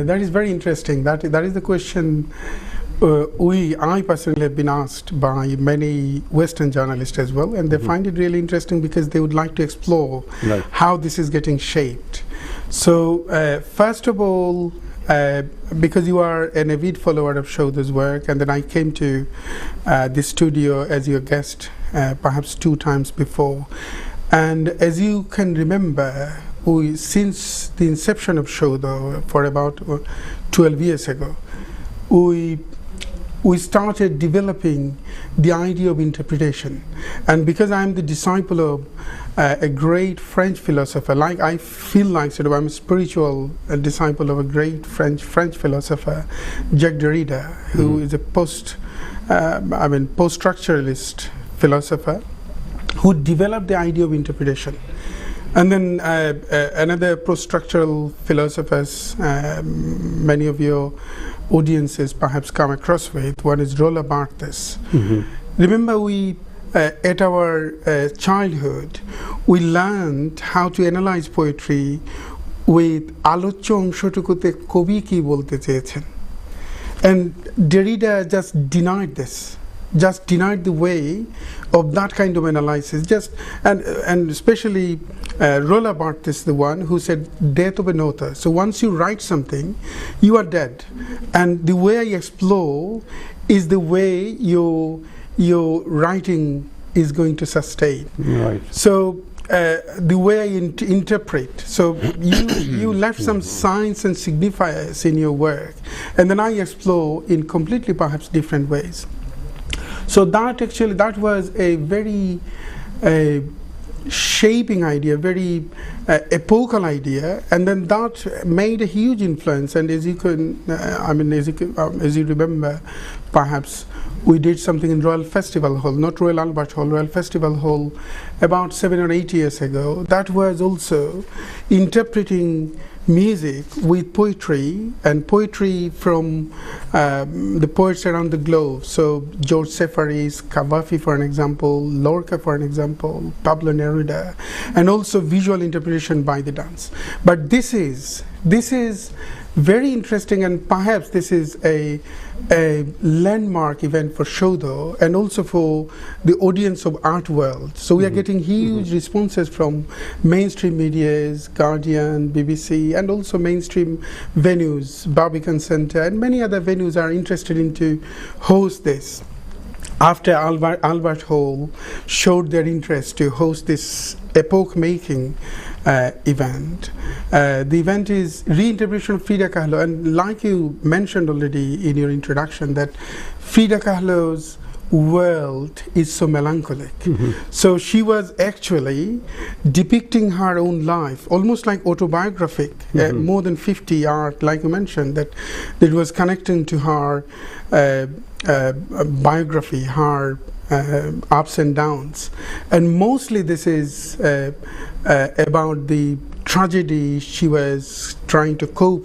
That is very interesting. That is the question I personally have been asked by many Western journalists as well, and they find it really interesting because they would like to explore how this is getting shaped. So first of all, because you are an avid follower of Saudha's work, and then I came to the studio as your guest perhaps 2 times before, and as you can remember, since the inception of Saudha for about 12 years ago, we started developing the idea of interpretation. And because I'm the disciple of a great French philosopher, like I feel like sort of I'm a spiritual disciple of a great French philosopher, Jacques Derrida, who is a post-structuralist philosopher who developed the idea of interpretation. And then another post-structural philosophers, many of your audiences perhaps come across with, one is Roland Barthes. Remember, we at our childhood, we learned how to analyze poetry with আলোচ্য অংশটুকুতে কবি কি বলতে চেয়েছেন, and Derrida just denied this. Just denied the way of that kind of analysis. And especially Roland Barthes is the one who said death of an author. So once you write something, you are dead, and the way I explore is the way your writing is going to sustain. Right. So the way I interpret. So you left some signs and signifiers in your work, and then I explore in completely perhaps different ways. So that was a very shaping idea, very epochal idea, and then that made a huge influence. And as you remember, perhaps we did something in Royal Festival Hall, not Royal Albert Hall, Royal Festival Hall, about 7 or 8 years ago. That was also interpreting music with poetry, and poetry from the poets around the globe. So George Sefaris, Cavafy for an example, Lorca for an example, Pablo Neruda, and also visual interpretation by the dance. But this is very interesting, and perhaps this is a landmark event for Saudha and also for the audience of art world. So we are getting huge responses from mainstream medias, Guardian, BBC, and also mainstream venues, Barbican Center, and many other venues are interested in to host this. After Albert Hall showed their interest to host this epoch-making event. The event is reinterpretation of Frida Kahlo, and like you mentioned already in your introduction, that Frida Kahlo's world is so melancholic. So she was actually depicting her own life, almost like autobiographic, more than 50 art, like you mentioned, that was connecting to her biography, her ups and downs, and mostly this is about the tragedy she was trying to cope